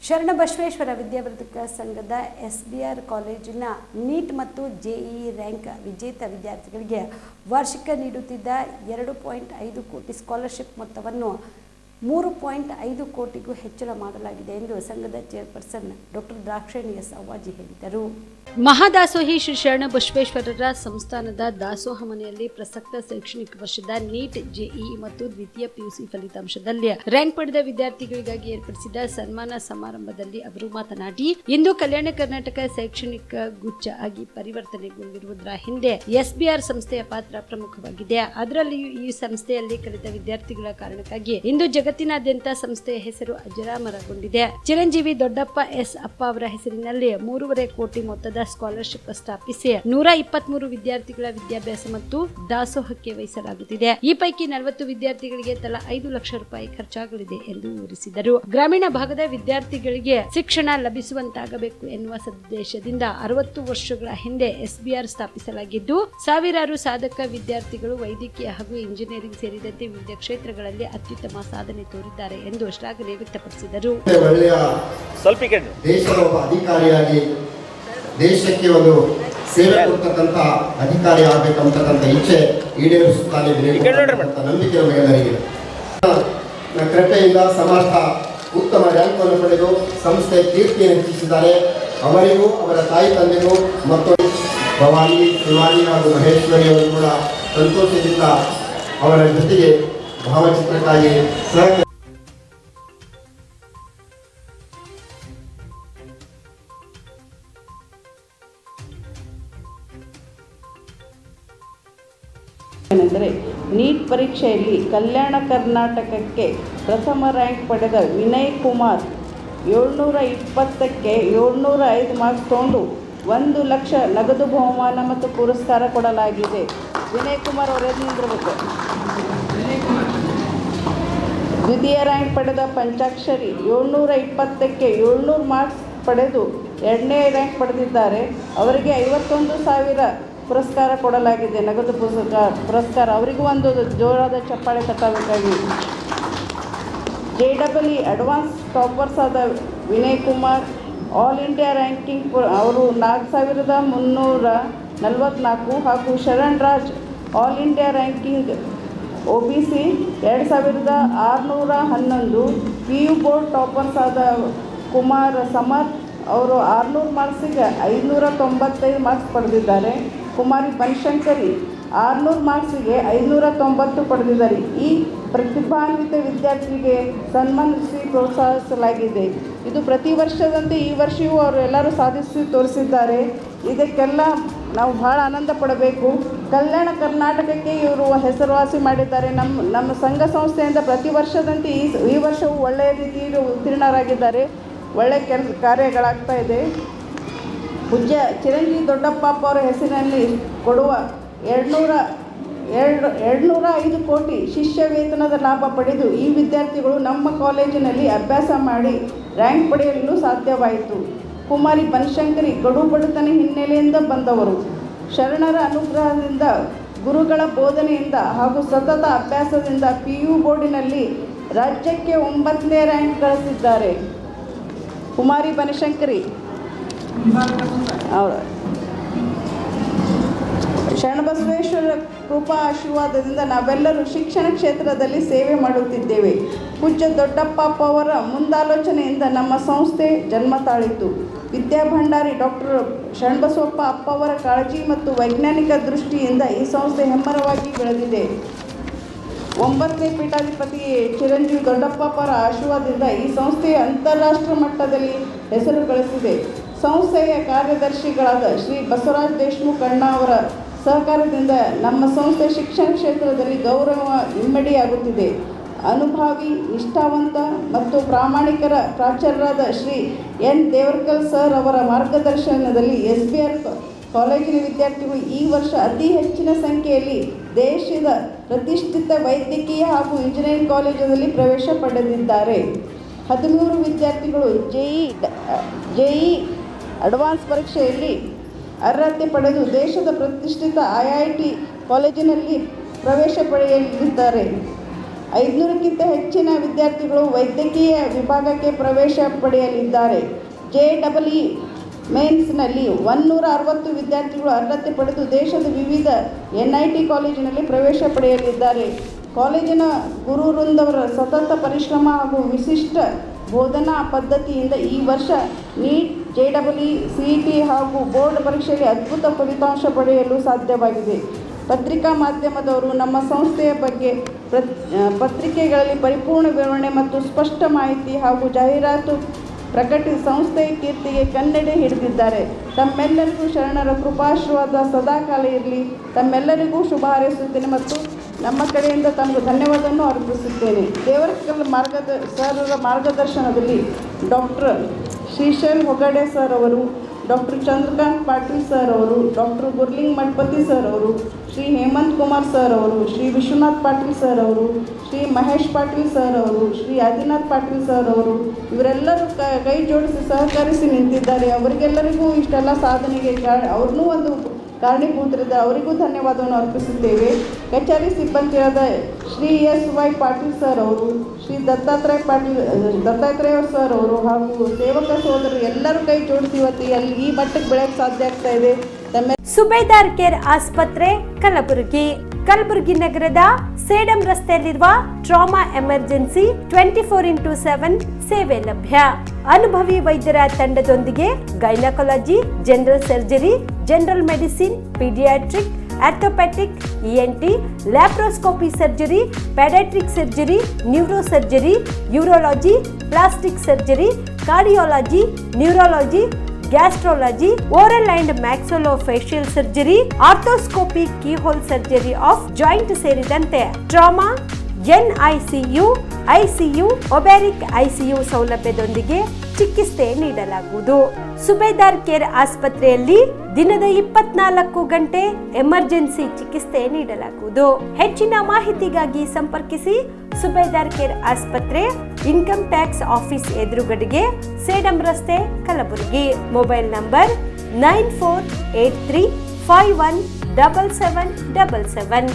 ಶರಣಬಸವೇಶ್ವರ ವಿದ್ಯಾವರ್ಧಕ ಸಂಘದ ಎಸ್ಬಿಆರ್ ಕಾಲೇಜಿನ ನೀಟ್ ಮತ್ತು ಜೆಇಇ ರ್ಯಾಂಕ್ ವಿಜೇತ ವಿದ್ಯಾರ್ಥಿಗಳಿಗೆ ವಾರ್ಷಿಕ ನೀಡುತ್ತಿದ್ದ 2.5 ಕೋಟಿ ಸ್ಕಾಲರ್ಶಿಪ್ ಮೊತ್ತವನ್ನು 3.5 ಕೋಟಿಗೂ ಹೆಚ್ಚಳ ಮಾಡಲಾಗಿದೆ ಎಂದು ಸಂಘದ ಚೇರ್ಪರ್ಸನ್ ಡಾಕ್ಟರ್ ದ್ರಾಕ್ಷಾಯಣಿ ಎಸ್ ಅವ್ವಾಜಿ ಹೇಳಿದರು. ಮಹಾದಾಸೋಹಿ ಶ್ರೀ ಶರಣಬಸವೇಶ್ವರರ ಸಂಸ್ಥಾನದ ದಾಸೋಹ ಮನೆಯಲ್ಲಿ ಪ್ರಸಕ್ತ ಶೈಕ್ಷಣಿಕ ವರ್ಷದ ನೀಟ್, ಜೆಇಇ ಮತ್ತು ದ್ವಿತೀಯ ಪಿಯುಸಿ ಫಲಿತಾಂಶದಲ್ಲಿ ರ್ಯಾಂಕ್ ಪಡೆದ ವಿದ್ಯಾರ್ಥಿಗಳಿಗಾಗಿ ಏರ್ಪಡಿಸಿದ ಸನ್ಮಾನ ಸಮಾರಂಭದಲ್ಲಿ ಅವರು ಮಾತನಾಡಿ, ಇಂದು ಕಲ್ಯಾಣ ಕರ್ನಾಟಕ ಶೈಕ್ಷಣಿಕ ಗುಚ್ಛ ಆಗಿ ಪರಿವರ್ತನೆಗೊಂಡಿರುವುದರ ಹಿಂದೆ ಎಸ್ಬಿಆರ್ ಸಂಸ್ಥೆಯ ಪಾತ್ರ ಪ್ರಮುಖವಾಗಿದೆ. ಅದರಲ್ಲಿಯೂ ಈ ಸಂಸ್ಥೆಯಲ್ಲಿ ಕಲಿತ ವಿದ್ಯಾರ್ಥಿಗಳ ಕಾರಣಕ್ಕಾಗಿ ಇಂದು ಜಗತ್ತಿನಾದ್ಯಂತ ಸಂಸ್ಥೆಯ ಹೆಸರು ಅಜರಾಮರಗೊಂಡಿದೆ. ಚಿರಂಜೀವಿ ದೊಡ್ಡಪ್ಪ ಎಸ್ ಅಪ್ಪ ಅವರ ಹೆಸರಿನಲ್ಲಿ 3.5 ಕೋಟಿ ಮೊತ್ತದ ಸ್ಕಾಲರ್ಶಿಪ್ ಸ್ಥಾಪಿಸಿ 123 ವಿದ್ಯಾರ್ಥಿಗಳ ವಿದ್ಯಾಭ್ಯಾಸ ಮತ್ತು ದಾಸೋಹಕ್ಕೆ ವಹಿಸಲಾಗುತ್ತಿದೆ. ಈ ಪೈಕಿ 40 ವಿದ್ಯಾರ್ಥಿಗಳಿಗೆ ತಲಾ 5 ಲಕ್ಷ ರೂಪಾಯಿ ಖರ್ಚಾಗಲಿದೆ ಎಂದು ವಿವರಿಸಿದರು. ಗ್ರಾಮೀಣ ಭಾಗದ ವಿದ್ಯಾರ್ಥಿಗಳಿಗೆ ಶಿಕ್ಷಣ ಲಭಿಸುವಂತಾಗಬೇಕು ಎನ್ನುವ ಸದುದ್ದೇಶದಿಂದ 60 ವರ್ಷಗಳ ಹಿಂದೆ ಎಸ್ಬಿಆರ್ ಸ್ಥಾಪಿಸಲಾಗಿದ್ದು, ಸಾವಿರಾರು ಸಾಧಕ ವಿದ್ಯಾರ್ಥಿಗಳು ವೈದ್ಯಕೀಯ ಹಾಗೂ ಇಂಜಿನಿಯರಿಂಗ್ ಸೇರಿದಂತೆ ವಿವಿಧ ಕ್ಷೇತ್ರಗಳಲ್ಲಿ ಅತ್ಯುತ್ತಮ ಸಾಧನೆ ತೋರಿದ್ದಾರೆ ಎಂದು ಶ್ಲಾಘನೆ ವ್ಯಕ್ತಪಡಿಸಿದರು. ದೇಶದ ಒಬ್ಬ ಅಧಿಕಾರಿಯಾಗಿ ದೇಶಕ್ಕೆ ಒಂದು ಸೇವೆ ಕೊಡ್ತಕ್ಕಂಥ ಅಧಿಕಾರಿ ಆಗಬೇಕಂತಕ್ಕಂಥ ಇಚ್ಛೆ ಈಡೇರಿಸುತ್ತಾನೆ ನಂಬಿಕೆ ನಮಗೆಲ್ಲರಿಗೆ. ಕೃಪೆಯಿಂದ ಸಮರ್ಥ ಉತ್ತಮ ರ್ಯಾಂಕನ್ನು ಪಡೆದು ಸಂಸ್ಥೆ ಕೀರ್ತಿಯನ್ನು ಹೆಚ್ಚಿಸಿದ್ದಾರೆ. ಅವರಿಗೂ ಅವರ ತಾಯಿ ತಂದೆಗೂ ಮತ್ತು ಭವಾನಿ, ಶಿವಾನಿ ಹಾಗೂ ಮಹೇಶ್ವರಿ ಅವರು ಕೂಡ ಸಂತೋಷದಿಂದ ಅವರ ಜೊತೆಗೆ ಭಾವಚಿತ್ರಕ್ಕಾಗಿ ಸಹಕಾರ. ಏನೆಂದರೆ, ನೀಟ್ ಪರೀಕ್ಷೆಯಲ್ಲಿ ಕಲ್ಯಾಣ ಕರ್ನಾಟಕಕ್ಕೆ ಪ್ರಥಮ ರ್ಯಾಂಕ್ ಪಡೆದ ವಿನಯ್ ಕುಮಾರ್ 720ಕ್ಕೆ 705 ಮಾರ್ಕ್ಸ್ ತಗೊಂಡು 1 ಲಕ್ಷ ನಗದು ಬಹುಮಾನ ಮತ್ತು ಪುರಸ್ಕಾರ ಕೊಡಲಾಗಿದೆ. ವಿನಯ್ ಕುಮಾರ್ ಅವರೇ ನಿಂದಿರಬೇಕು. ದ್ವಿತೀಯ ರ್ಯಾಂಕ್ ಪಡೆದ ಪಂಚಾಕ್ಷರಿ 720ಕ್ಕೆ 700 ಮಾರ್ಕ್ಸ್ ಪಡೆದು 2ನೇ ರ್ಯಾಂಕ್ ಪಡೆದಿದ್ದಾರೆ. ಅವರಿಗೆ 51,000 ಪುರಸ್ಕಾರ ಕೊಡಲಾಗಿದೆ, ನಗದು ಪುರಸ್ಕಾರ. ಅವರಿಗೂ ಒಂದು ಜೋರಾದ ಚಪ್ಪಾಳೆ ತಟ್ಟಬೇಕಾಗಿ. JEE ಅಡ್ವಾನ್ಸ್ ಟಾಪರ್ಸ್ ಆದ Vinay Kumar all India ranking ಅವರು 4,344 ಹಾಗೂ Sharan Raj all India ranking OBC 2,611. PU board toppers ಆದ ಕುಮಾರ್ ಸಮರ್ಥ್ ಅವರು 600 ಮಾರ್ಕ್ಸಿಗೆ 595 ಮಾರ್ಕ್ಸ್ ಪಡೆದಿದ್ದಾರೆ. ಕುಮಾರಿ ಬನಶಂಕರಿ 600 ಮಾರ್ಕ್ಸಿಗೆ 590 ಪಡೆದಿದ್ದಾರೆ. ಈ ಪ್ರತಿಭಾನ್ವಿತ ವಿದ್ಯಾರ್ಥಿಗೆ ಸನ್ಮಾನಿಸಿ ಪ್ರೋತ್ಸಾಹಿಸಲಾಗಿದೆ. ಇದು ಪ್ರತಿ ವರ್ಷದಂತೆ ಈ ವರ್ಷವೂ ಅವರು ಎಲ್ಲರೂ ಸಾಧಿಸಿ ತೋರಿಸಿದ್ದಾರೆ. ಇದಕ್ಕೆಲ್ಲ ನಾವು ಭಾಳ ಆನಂದ ಪಡಬೇಕು. ಕಲ್ಯಾಣ ಕರ್ನಾಟಕಕ್ಕೆ ಇವರು ಹೆಸರುವಾಸಿ ಮಾಡಿದ್ದಾರೆ. ನಮ್ಮ ಸಂಘ ಸಂಸ್ಥೆಯಿಂದ ಪ್ರತಿ ವರ್ಷದಂತೆ ಈ ವರ್ಷವೂ ಒಳ್ಳೆಯ ರೀತಿಯಲ್ಲಿ ಉತ್ತೀರ್ಣರಾಗಿದ್ದಾರೆ. ಒಳ್ಳೆಯ ಕಾರ್ಯಗಳಾಗ್ತಾ ಇದೆ. ಪೂಜ್ಯ ಚಿರಂಜೀವಿ ದೊಡ್ಡಪ್ಪ ಅವರ ಹೆಸರಿನಲ್ಲಿ ಕೊಡುವ 205 ಕೋಟಿ ಶಿಷ್ಯ ವೇತನದ ಲಾಭ ಪಡೆದು ಈ ವಿದ್ಯಾರ್ಥಿಗಳು ನಮ್ಮ ಕಾಲೇಜಿನಲ್ಲಿ ಅಭ್ಯಾಸ ಮಾಡಿ ರ್ಯಾಂಕ್ ಪಡೆಯಲು ಸಾಧ್ಯವಾಯಿತು. ಕುಮಾರಿ ಬನಶಂಕರಿ ಕಡು ಬಡತನ ಹಿನ್ನೆಲೆಯಿಂದ ಬಂದವರು. ಶರಣರ ಅನುಗ್ರಹದಿಂದ, ಗುರುಗಳ ಬೋಧನೆಯಿಂದ ಹಾಗೂ ಸತತ ಅಭ್ಯಾಸದಿಂದ PU ಬೋರ್ಡಿನಲ್ಲಿ ರಾಜ್ಯಕ್ಕೆ 9ನೇ ರ್ಯಾಂಕ್ ಗಳಿಸಿದ್ದಾರೆ. ಕುಮಾರಿ ಬನಶಂಕರಿ ಶರಣಬಸವೇಶ್ವರ ಕೃಪಾ ಆಶೀರ್ವಾದದಿಂದ ನಾವೆಲ್ಲರೂ ಶಿಕ್ಷಣ ಕ್ಷೇತ್ರದಲ್ಲಿ ಸೇವೆ ಮಾಡುತ್ತಿದ್ದೇವೆ. ಪೂಜ್ಯ ದೊಡ್ಡಪ್ಪ ಅವರ ಮುಂದಾಲೋಚನೆಯಿಂದ ನಮ್ಮ ಸಂಸ್ಥೆ ಜನ್ಮ ತಾಳಿತು. ವಿದ್ಯಾಭಂಡಾರಿ ಡಾಕ್ಟರ್ ಶರಣಬಸವಪ್ಪ ಅಪ್ಪ ಅವರ ಕಾಳಜಿ ಮತ್ತು ವೈಜ್ಞಾನಿಕ ದೃಷ್ಟಿಯಿಂದ ಈ ಸಂಸ್ಥೆ ಹೆಮ್ಮರವಾಗಿ ಬೆಳೆದಿದೆ. 9ನೇ ಪೀಠಾಧಿಪತಿ ಚಿರಂಜೀವಿ ದೊಡ್ಡಪ್ಪ ಅವರ ಆಶೀರ್ವಾದದಿಂದ ಈ ಸಂಸ್ಥೆಯ ಅಂತಾರಾಷ್ಟ್ರೀಯ ಮಟ್ಟದಲ್ಲಿ ಹೆಸರು ಗಳಿಸಿದೆ. ಸಂಸ್ಥೆಯ ಕಾರ್ಯದರ್ಶಿಗಳಾದ ಶ್ರೀ ಬಸವರಾಜ ದೇಶಮುಖ್ ಅಣ್ಣ ಅವರ ಸಹಕಾರದಿಂದ ನಮ್ಮ ಸಂಸ್ಥೆ ಶಿಕ್ಷಣ ಕ್ಷೇತ್ರದಲ್ಲಿ ಗೌರವ ಇಮ್ಮಡಿಯಾಗುತ್ತಿದೆ. ಅನುಭವಿ, ನಿಷ್ಠಾವಂತ ಮತ್ತು ಪ್ರಾಮಾಣಿಕರ ಪ್ರಾಚಾರ್ಯರಾದ ಶ್ರೀ N. ದೇವರ್ಕಲ್ ಸರ್ ಅವರ ಮಾರ್ಗದರ್ಶನದಲ್ಲಿ ಎಸ್ಬಿಆರ್ ಕಾಲೇಜಿನ ವಿದ್ಯಾರ್ಥಿಗಳು ಈ ವರ್ಷ ಅತಿ ಹೆಚ್ಚಿನ ಸಂಖ್ಯೆಯಲ್ಲಿ ದೇಶದ ಪ್ರತಿಷ್ಠಿತ ವೈದ್ಯಕೀಯ ಹಾಗೂ ಇಂಜಿನಿಯರಿಂಗ್ ಕಾಲೇಜಿನಲ್ಲಿ ಪ್ರವೇಶ ಪಡೆದಿದ್ದಾರೆ. 13 ವಿದ್ಯಾರ್ಥಿಗಳು JEE ಅಡ್ವಾನ್ಸ್ ಪರೀಕ್ಷೆಯಲ್ಲಿ ಅರ್ಹತೆ ಪಡೆದು ದೇಶದ ಪ್ರತಿಷ್ಠಿತ IIT ಕಾಲೇಜಿನಲ್ಲಿ ಪ್ರವೇಶ ಪಡೆಯಲಿದ್ದಾರೆ. 500ಕ್ಕಿಂತ ಹೆಚ್ಚಿನ ವಿದ್ಯಾರ್ಥಿಗಳು ವೈದ್ಯಕೀಯ ವಿಭಾಗಕ್ಕೆ ಪ್ರವೇಶ ಪಡೆಯಲಿದ್ದಾರೆ. JEE ಮೇನ್ಸ್ನಲ್ಲಿ 160 ವಿದ್ಯಾರ್ಥಿಗಳು ಅರ್ಹತೆ ಪಡೆದು ದೇಶದ ವಿವಿಧ NIT ಕಾಲೇಜಿನಲ್ಲಿ ಪ್ರವೇಶ ಪಡೆಯಲಿದ್ದಾರೆ. ಕಾಲೇಜಿನ ಗುರುವೃಂದವರ ಸತತ ಪರಿಶ್ರಮ ಹಾಗೂ ವಿಶಿಷ್ಟ ಬೋಧನಾ ಪದ್ಧತಿಯಿಂದ ಈ ವರ್ಷ ನೀಟ್, JEE, CET ಹಾಗೂ ಬೋರ್ಡ್ ಪರೀಕ್ಷೆಯಲ್ಲಿ ಅದ್ಭುತ ಫಲಿತಾಂಶ ಪಡೆಯಲು ಸಾಧ್ಯವಾಗಿದೆ. ಪತ್ರಿಕಾ ಮಾಧ್ಯಮದವರು ನಮ್ಮ ಸಂಸ್ಥೆಯ ಬಗ್ಗೆ ಪತ್ರಿಕೆಗಳಲ್ಲಿ ಪರಿಪೂರ್ಣ ವಿವರಣೆ ಮತ್ತು ಸ್ಪಷ್ಟ ಮಾಹಿತಿ ಹಾಗೂ ಜಾಹೀರಾತು ಪ್ರಕಟಿಸಿ ಸಂಸ್ಥೆಯ ಕೀರ್ತಿಗೆ ಕನ್ನಡಿ ಹಿಡಿದಿದ್ದಾರೆ. ತಮ್ಮೆಲ್ಲರಿಗೂ ಶರಣರ ಕೃಪಾಶೀರ್ವಾದ ಸದಾಕಾಲ ಇರಲಿ. ತಮ್ಮೆಲ್ಲರಿಗೂ ಶುಭ ಹಾರೈಸುತ್ತೇನೆ ಮತ್ತು ನಮ್ಮ ಕಡೆಯಿಂದ ತಮಗೆ ಧನ್ಯವಾದವನ್ನು ಅರ್ಪಿಸುತ್ತೇನೆ. ದೇವರಕಲ್ ಸರ್ರ ಮಾರ್ಗದರ್ಶನದಲ್ಲಿ ಡಾಕ್ಟರ್ ಶ್ರೀಶೈಲ್ ಹೊಗಡೆ ಸರ್ ಅವರು, ಡಾಕ್ಟರ್ ಚಂದ್ರಕಾಂತ್ ಪಾಟೀಲ್ ಸರ್ ಅವರು, ಡಾಕ್ಟರ್ ಗುರ್ಲಿಂಗ್ ಮಠಪತಿ ಸರ್ ಅವರು, ಶ್ರೀ ಹೇಮಂತ್ ಕುಮಾರ್ ಸರ್ ಅವರು, ಶ್ರೀ ವಿಶ್ವನಾಥ್ ಪಾಟೀಲ್ ಸರ್ ಅವರು, ಶ್ರೀ ಮಹೇಶ್ ಪಾಟೀಲ್ ಸರ್ ಅವರು, ಶ್ರೀ ಆದಿನಾಥ್ ಪಾಟೀಲ್ ಸರ್ ಅವರು ಇವರೆಲ್ಲರೂ ಕೈ ಜೋಡಿಸಿ ಸಹಕರಿಸಿ ನಿಂತಿದ್ದಾರೆ. ಅವರಿಗೆಲ್ಲರಿಗೂ ಇಷ್ಟೆಲ್ಲ ಸಾಧನೆಗೆ ಅವ್ರನ್ನೂ ಒಂದು ಕಾರಣೀಭೂತರಿದ್ದಾರೆ. ಅವರಿಗೂ ಧನ್ಯವಾದವನ್ನು ಅರ್ಪಿಸುತ್ತೇವೆ. ಕಚೇರಿ ಸಿಬ್ಬಂದಿಯಾದ ಶ್ರೀ SY ಪಾಟೀಲ್ ಸರ್ ಅವರು, ಶ್ರೀ ದತ್ತಾತ್ರೇಯ ಸರ್ ಅವರು ಹಾಗೂ ಸೇವಕ ಸೋದರರು ಎಲ್ಲರೂ ಕೈ ಜೋಡಿಸಿ ಇವತ್ತು ಈ ಮಟ್ಟಕ್ಕೆ ಬೆಳೆಯಕ್ಕೆ ಸಾಧ್ಯ ಆಗ್ತಾ ಇದೆ. ಸುಬೇದಾರ್ ಕೇರ್ ಆಸ್ಪತ್ರೆ ಕಲಬುರಗಿ ನಗರದ ಸೇಡಂ ರಸ್ತೆಯಲ್ಲಿರುವ ಟ್ರಾಮಾ ಎಮರ್ಜೆನ್ಸಿ 24x7 ಸೇವೆ ಲಭ್ಯ. ಅನುಭವಿ ವೈದ್ಯರ ತಂಡದೊಂದಿಗೆ gynaecology, general surgery, general medicine, paediatric, orthopaedic, ENT, laparoscopy surgery, paediatric surgery, neuro surgery, urology, plastic surgery, cardiology, neurology, gastrology, oral and maxillofacial surgery, arthroscopy, keyhole surgery of joint ಸೇರಿದಂತೆ trauma, NICU, ICU, obstetric ICU ಸೌಲಭ್ಯದೊಂದಿಗೆ ಚಿಕಿತ್ಸೆ ನೀಡಲಾಗುವುದು. ಸುಬೇದಾರ್ care ಆಸ್ಪತ್ರೆಯಲ್ಲಿ ದಿನದ 24 ಗಂಟೆ emergency ಚಿಕಿತ್ಸೆ ನೀಡಲಾಗುವುದು. ಹೆಚ್ಚಿನ ಮಾಹಿತಿಗಾಗಿ ಸಂಪರ್ಕಿಸಿ ಸುಬೇದಾರ್ ಕೇರ್ ಆಸ್ಪತ್ರೆ, ಇನ್ಕಮ್ ಟ್ಯಾಕ್ಸ್ ಆಫೀಸ್ ಎದುರುಗಡೆಗೆ, ಸೇಡಂ ರಸ್ತೆ, ಕಲಬುರಗಿ. Mobile number 9483517777.